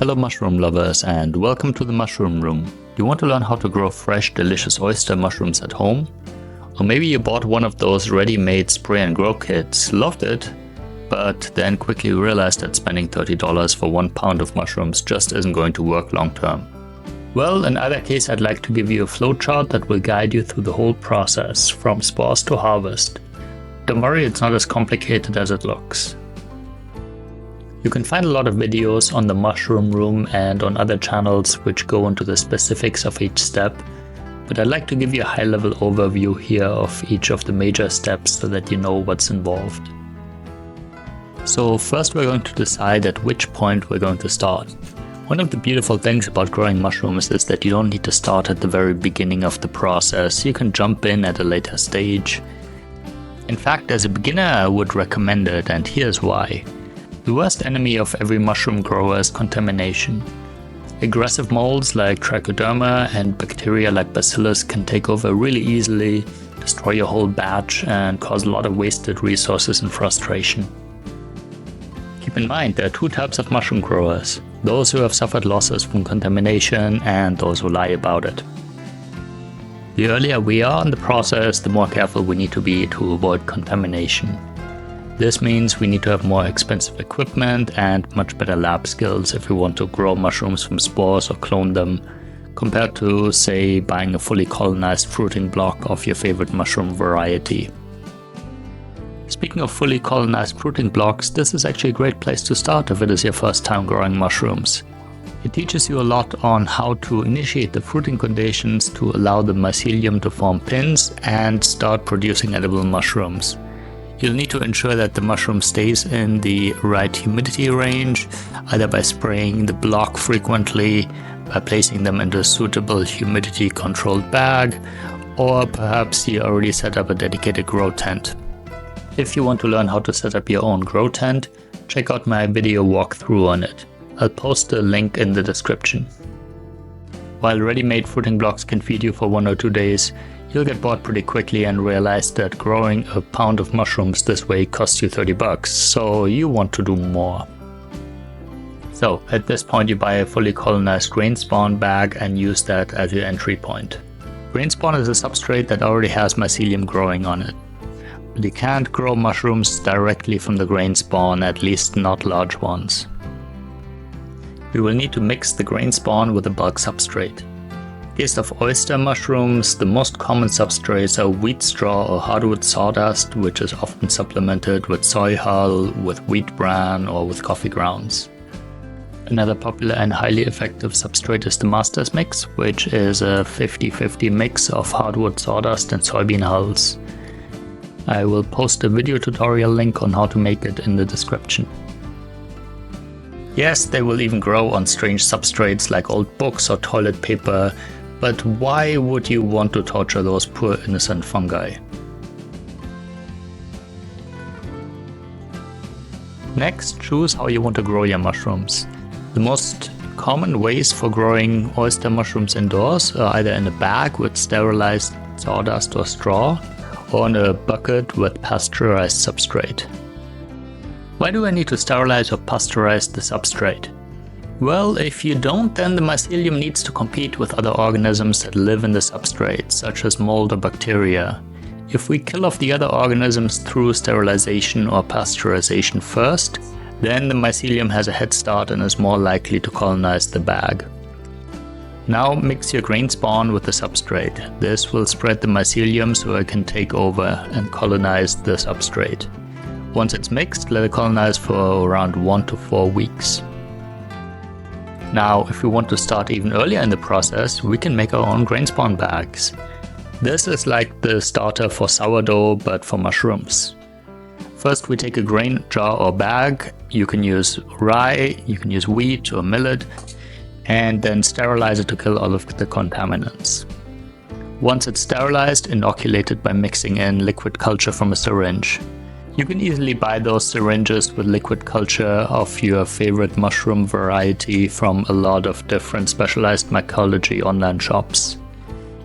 Hello mushroom lovers and welcome to the Mushroom Room. Do you want to learn how to grow fresh, delicious oyster mushrooms at home? Or maybe you bought one of those ready-made spray and grow kits, loved it, but then quickly realized that spending $30 for 1 pound of mushrooms just isn't going to work long term. Well, in either case, I'd like to give you a flowchart that will guide you through the whole process, from spores to harvest. Don't worry, it's not as complicated as it looks. You can find a lot of videos on the Mushroom Room and on other channels which go into the specifics of each step, but I'd like to give you a high-level overview here of each of the major steps so that you know what's involved. So first we're going to decide at which point we're going to start. One of the beautiful things about growing mushrooms is that you don't need to start at the very beginning of the process. You can jump in at a later stage. In fact, as a beginner I would recommend it, and here's why. The worst enemy of every mushroom grower is contamination. Aggressive molds like trichoderma and bacteria like bacillus can take over really easily, destroy your whole batch, and cause a lot of wasted resources and frustration. Keep in mind there are two types of mushroom growers: those who have suffered losses from contamination and those who lie about it. The earlier we are in the process, the more careful we need to be to avoid contamination. This means we need to have more expensive equipment and much better lab skills if we want to grow mushrooms from spores or clone them, compared to, say, buying a fully colonized fruiting block of your favorite mushroom variety. Speaking of fully colonized fruiting blocks, this is actually a great place to start if it is your first time growing mushrooms. It teaches you a lot on how to initiate the fruiting conditions to allow the mycelium to form pins and start producing edible mushrooms. You'll need to ensure that the mushroom stays in the right humidity range, either by spraying the block frequently, by placing them into a suitable humidity controlled bag, or perhaps you already set up a dedicated grow tent. If you want to learn how to set up your own grow tent, check out my video walkthrough on it. I'll post a link in the description. While ready-made fruiting blocks can feed you for 1 or 2 days, you'll get bored pretty quickly and realize that growing a pound of mushrooms this way costs you $30, so you want to do more. So at this point you buy a fully colonized grain spawn bag and use that as your entry point. Grain spawn is a substrate that already has mycelium growing on it. But you can't grow mushrooms directly from the grain spawn, at least not large ones. We will need to mix the grain spawn with a bulk substrate. In the case of oyster mushrooms, the most common substrates are wheat straw or hardwood sawdust, which is often supplemented with soy hull, with wheat bran, or with coffee grounds. Another popular and highly effective substrate is the Masters mix, which is a 50-50 mix of hardwood sawdust and soybean hulls. I will post a video tutorial link on how to make it in the description. Yes, they will even grow on strange substrates like old books or toilet paper, but why would you want to torture those poor innocent fungi? Next, choose how you want to grow your mushrooms. The most common ways for growing oyster mushrooms indoors are either in a bag with sterilized sawdust or straw, or in a bucket with pasteurized substrate. Why do I need to sterilize or pasteurize the substrate? Well, if you don't, then the mycelium needs to compete with other organisms that live in the substrate, such as mold or bacteria. If we kill off the other organisms through sterilization or pasteurization first, then the mycelium has a head start and is more likely to colonize the bag. Now mix your grain spawn with the substrate. This will spread the mycelium so it can take over and colonize the substrate. Once it's mixed, let it colonize for around 1 to 4 weeks. Now, if we want to start even earlier in the process, we can make our own grain spawn bags. This is like the starter for sourdough, but for mushrooms. First, we take a grain jar or bag. You can use rye, you can use wheat or millet, and then sterilize it to kill all of the contaminants. Once it's sterilized, inoculate it by mixing in liquid culture from a syringe. You can easily buy those syringes with liquid culture of your favorite mushroom variety from a lot of different specialized mycology online shops.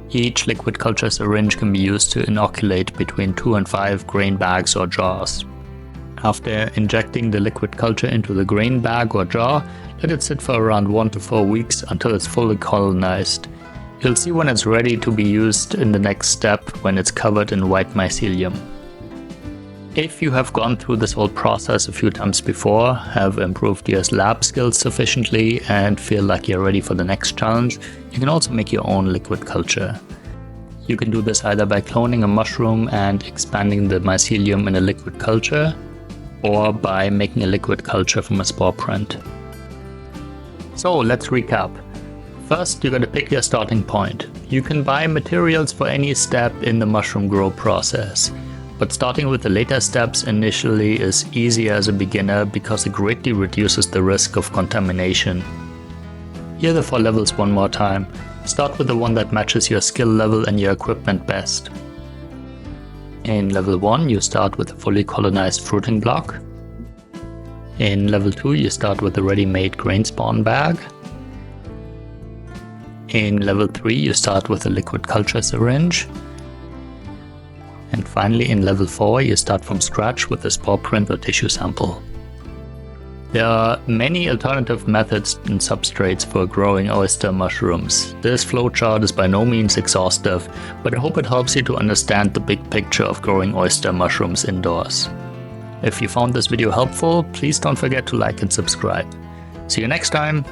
Each liquid culture syringe can be used to inoculate between 2 and 5 grain bags or jars. After injecting the liquid culture into the grain bag or jar, let it sit for around 1 to 4 weeks until it's fully colonized. You'll see when it's ready to be used in the next step when it's covered in white mycelium. If you have gone through this whole process a few times before, have improved your lab skills sufficiently, and feel like you're ready for the next challenge, you can also make your own liquid culture. You can do this either by cloning a mushroom and expanding the mycelium in a liquid culture, or by making a liquid culture from a spore print. So let's recap. First, you're going to pick your starting point. You can buy materials for any step in the mushroom grow process, but starting with the later steps initially is easier as a beginner because it greatly reduces the risk of contamination. Here are the 4 levels one more time. Start with the one that matches your skill level and your equipment best. In level 1, you start with a fully colonized fruiting block. In level 2, you start with a ready-made grain spawn bag. In level 3, you start with a liquid culture syringe. And finally, in level 4, you start from scratch with a spore print or tissue sample. There are many alternative methods and substrates for growing oyster mushrooms. This flowchart is by no means exhaustive, but I hope it helps you to understand the big picture of growing oyster mushrooms indoors. If you found this video helpful, please don't forget to like and subscribe. See you next time!